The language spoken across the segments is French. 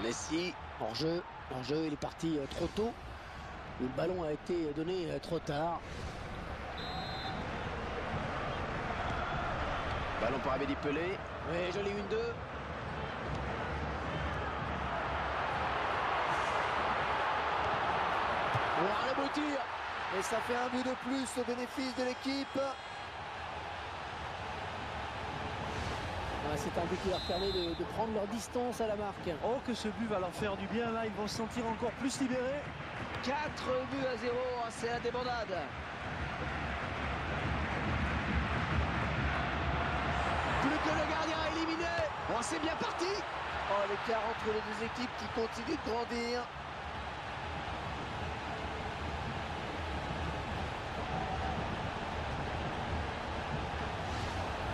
Messi. Hors-jeu, il est parti trop tôt. Le ballon a été donné trop tard. Ballon pour Amélie Pelé. Oui, joli 1-2. Voilà le beau tir. Et ça fait un but de plus au bénéfice de l'équipe. C'est un but qui leur permet de prendre leur distance à la marque. Oh, que ce but va leur faire du bien. Là, ils vont se sentir encore plus libérés. 4 buts à 0, c'est la débandade. Plus que le gardien éliminé. Oh, c'est bien parti. Oh, l'écart entre les deux équipes qui continue de grandir.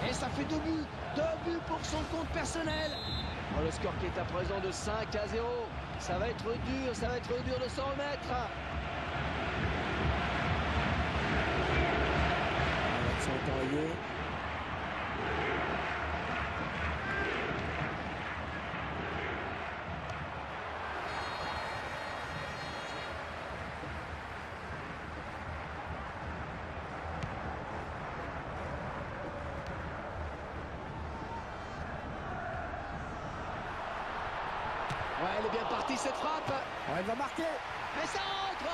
Et ça fait 2 buts. 2 buts pour son compte personnel. Oh, le score qui est à présent de 5 à 0. Ça va être dur de s'en remettre. L'action est envoyée. Ouais, elle est bien partie cette frappe. Oh, elle va marquer. Et ça entre.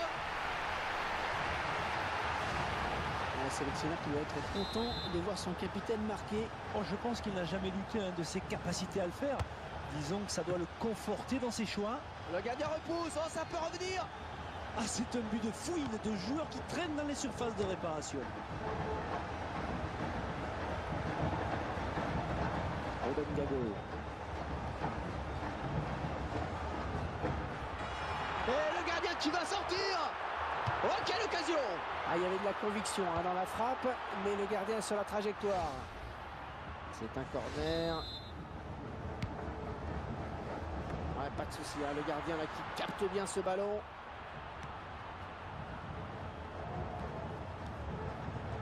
Le sélectionneur qui doit être content de voir son capitaine marquer. Oh, je pense qu'il n'a jamais douté de ses capacités à le faire. Disons que ça doit le conforter dans ses choix. Le gardien repousse, oh, ça peut revenir. Ah, c'est un but de fouine de joueurs qui traînent dans les surfaces de réparation. Ruben Gago. Et le gardien qui va sortir. Oh, quelle occasion. Ah, il y avait de la conviction dans la frappe, mais le gardien est sur la trajectoire. C'est un corner. Ouais, pas de souci, le gardien là, qui capte bien ce ballon.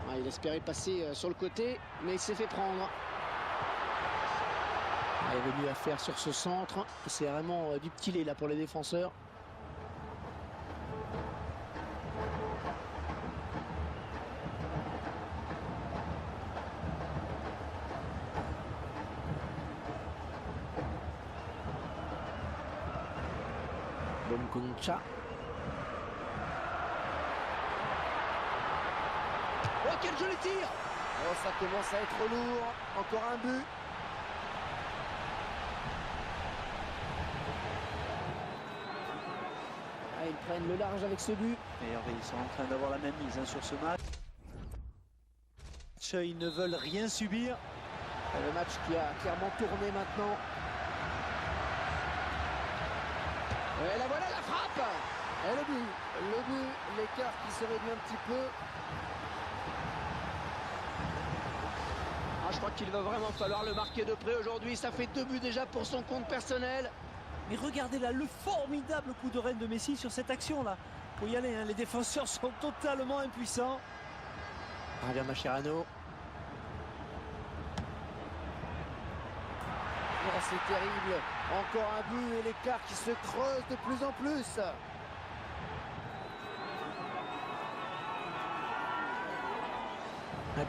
Ouais, il espérait passer sur le côté, mais il s'est fait prendre. Il est venu à faire sur ce centre. C'est vraiment du petit lait là pour les défenseurs. Concha. Oh, quel joli tir. Oh, ça commence à être lourd. Encore un but. Ah, ils prennent le large avec ce but. Et Hervé, ils sont en train d'avoir la même mise sur ce match. Ils ne veulent rien subir. Le match qui a clairement tourné maintenant. Et la voilà la frappe. Et le but, l'écart qui se réduit un petit peu. Ah, je crois qu'il va vraiment falloir le marquer de près aujourd'hui. Ça fait 2 buts déjà pour son compte personnel. Mais regardez là, le formidable coup de reine de Messi sur cette action-là. Faut y aller, les défenseurs sont totalement impuissants. Javier Mascherano. Oh, c'est terrible. Encore un but et l'écart qui se creuse de plus en plus.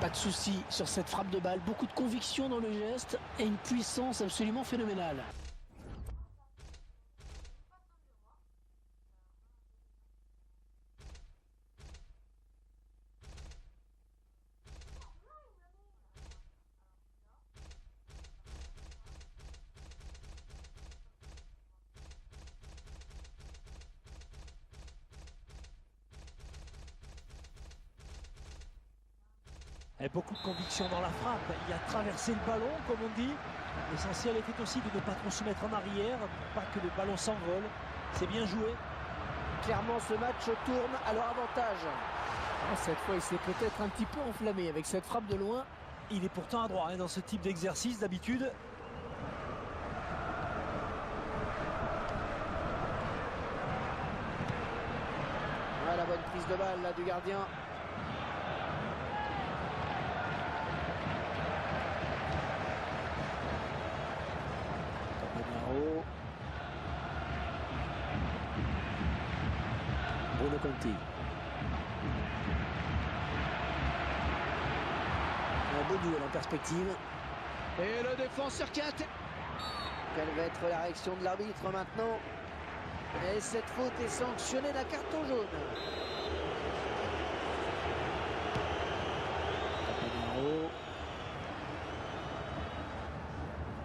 Pas de souci sur cette frappe de balle. Beaucoup de conviction dans le geste et une puissance absolument phénoménale. Et beaucoup de conviction dans la frappe. Il a traversé le ballon, comme on dit. L'essentiel était aussi de ne pas trop se mettre en arrière, pour pas que le ballon s'envole. C'est bien joué. Clairement, ce match tourne à leur avantage. Cette fois, il s'est peut-être un petit peu enflammé avec cette frappe de loin. Il est pourtant adroit dans ce type d'exercice d'habitude. Ouais, la bonne prise de balle là, du gardien. Bruno Conti. Un beau duel en perspective. Et le défenseur qui a... Quelle va être la réaction de l'arbitre maintenant? Et cette faute est sanctionnée d'un carton jaune.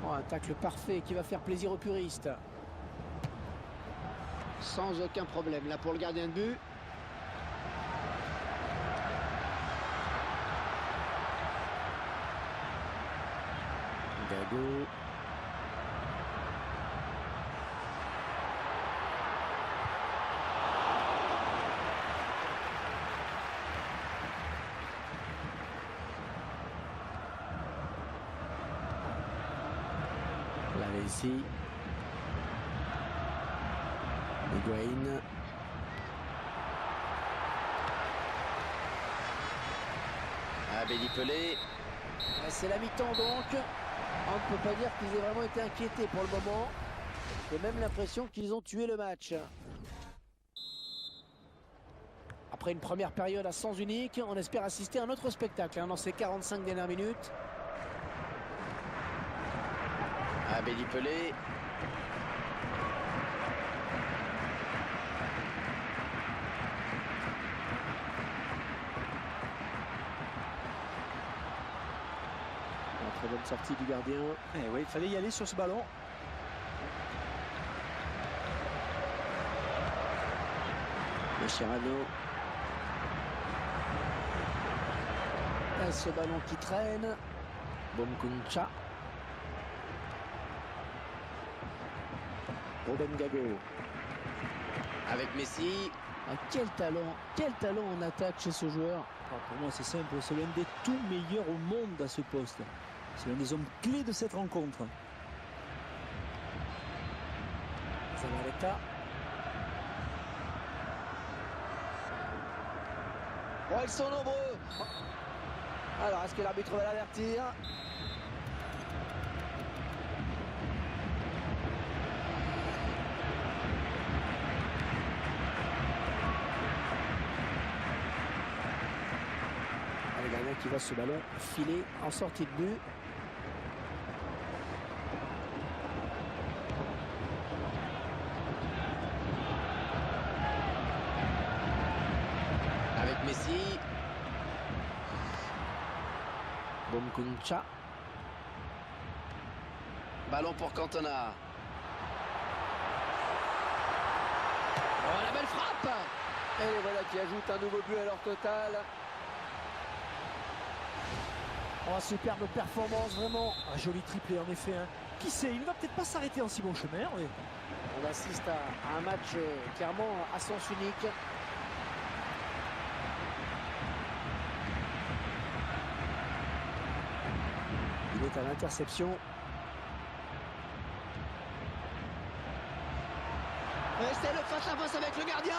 Oh, un tacle parfait qui va faire plaisir aux puristes. Sans aucun problème là pour le gardien de but. Gago. Lavezzi. Higuain. Abedi Pelé. C'est la mi-temps donc. On ne peut pas dire qu'ils aient vraiment été inquiétés pour le moment. J'ai même l'impression qu'ils ont tué le match. Après une première période à sens unique, on espère assister à un autre spectacle dans ces 45 dernières minutes. Abedi Pelé. Très bonne sortie du gardien. Eh oui, il fallait y aller sur ce ballon. Mascherano. Et ce ballon qui traîne. Bomkuncha. Ruben Gago. Avec Messi. Ah, quel talent en attaque chez ce joueur. Ah, pour moi, c'est simple, c'est l'un des tout meilleurs au monde à ce poste. C'est l'un des hommes clés de cette rencontre. Zabaleta. Oh, ils sont nombreux. Alors, est-ce que l'arbitre va l'avertir? Le gardien qui voit ce ballon filer en sortie de but. Avec Messi. Bomkuncha. Ballon pour Cantona. Oh, la belle frappe! Et les voilà qui ajoutent un nouveau but à leur total. Oh, superbe performance, vraiment. Un joli triplé en effet. Hein. Qui sait, il ne va peut-être pas s'arrêter en si bon chemin. Mais... On assiste à un match clairement à sens unique. Il est à l'interception. Et c'est le face-à-face avec le gardien.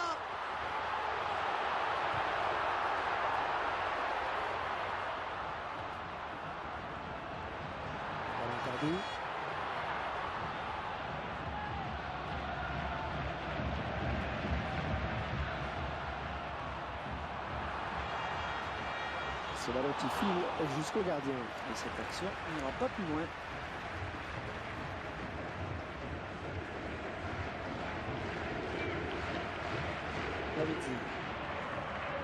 Ballon perdu. Ce ballon qui file jusqu'au gardien. Et cette action n'ira pas plus loin. Lavezzi.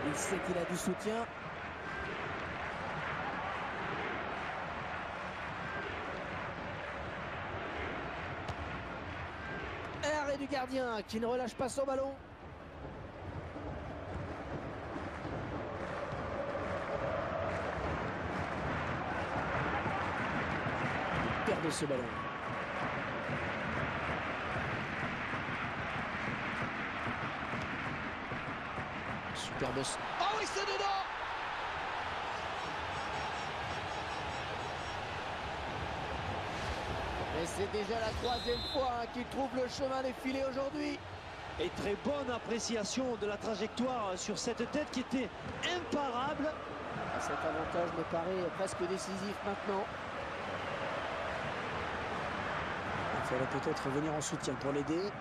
Il sait qu'il a du soutien. Arrêt du gardien qui ne relâche pas son ballon. Il perd de ce ballon. Superbe. Oh oui, c'est dedans! Et c'est déjà la troisième fois qu'il trouve le chemin des filets aujourd'hui. Et très bonne appréciation de la trajectoire sur cette tête qui était imparable. Cet avantage me paraît presque décisif maintenant. Il fallait peut-être venir en soutien pour l'aider.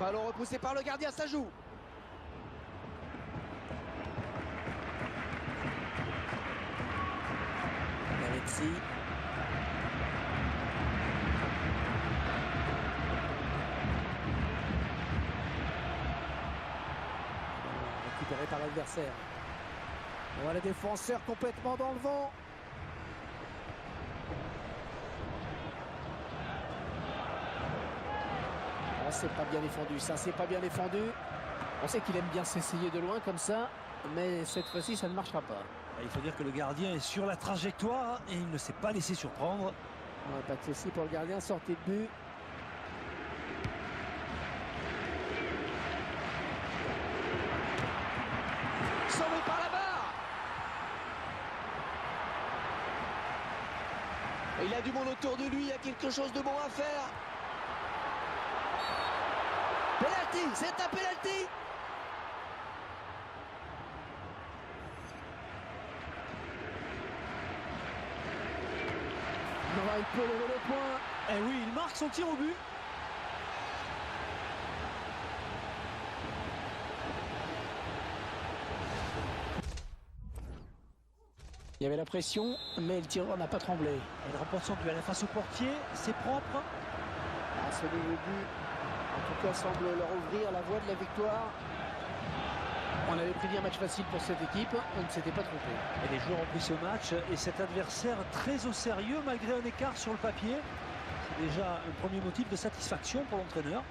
Ballon repoussé par le gardien, ça joue. Alexis. Récupéré par l'adversaire. On voit les défenseurs complètement dans le vent. Oh, c'est pas bien défendu, ça c'est pas bien défendu. On sait qu'il aime bien s'essayer de loin comme ça, mais cette fois-ci ça ne marchera pas. Il faut dire que le gardien est sur la trajectoire et il ne s'est pas laissé surprendre. Ouais, pas de souci pour le gardien, sortie de but. Sauvé par la barre. Et il a du monde autour de lui, il y a quelque chose de bon à faire. Penalty, c'est un penalty. Non, il peut lever le point. Et oui, il marque son tir au but. Il y avait la pression, mais le tireur n'a pas tremblé. Il remporte son duel face au portier, c'est propre. Ah, ce nouveau but, en tout cas, semble leur ouvrir la voie de la victoire. On avait prédit un match facile pour cette équipe, on ne s'était pas trompé. Et les joueurs ont pris ce match et cet adversaire très au sérieux malgré un écart sur le papier. C'est déjà un premier motif de satisfaction pour l'entraîneur.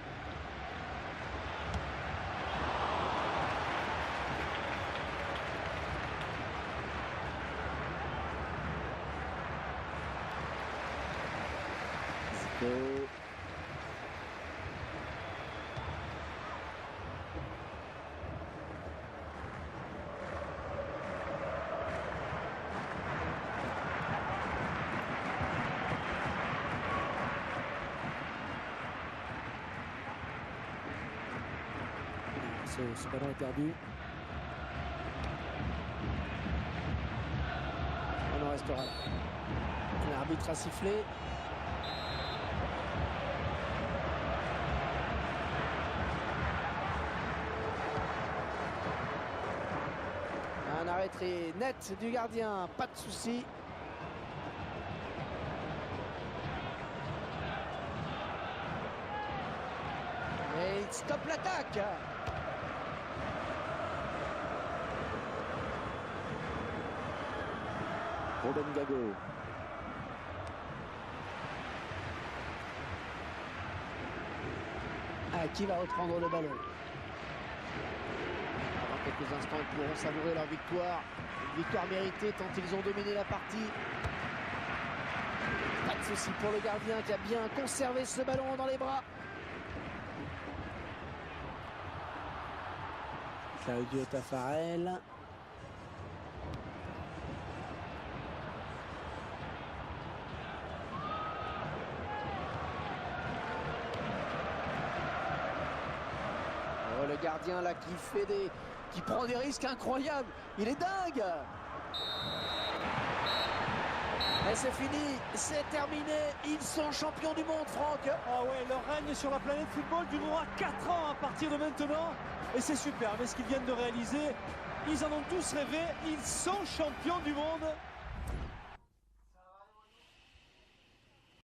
Ce ballon est perdu. On en restera là. L'arbitre a sifflé. Un arrêt très net du gardien, pas de souci. Et il stoppe l'attaque. Ruben Gago. Ah, qui va reprendre le ballon? Dans quelques instants, ils pourront savourer leur victoire. Une victoire méritée tant ils ont dominé la partie. Pas de souci pour le gardien qui a bien conservé ce ballon dans les bras. Claudio Taffarel. Le gardien là qui prend des risques incroyables, il est dingue. Et c'est fini, c'est terminé, ils sont champions du monde, Franck. Ah ouais, leur règne sur la planète football durera 4 ans à partir de maintenant. Et c'est superbe, ce qu'ils viennent de réaliser. Ils en ont tous rêvé, ils sont champions du monde.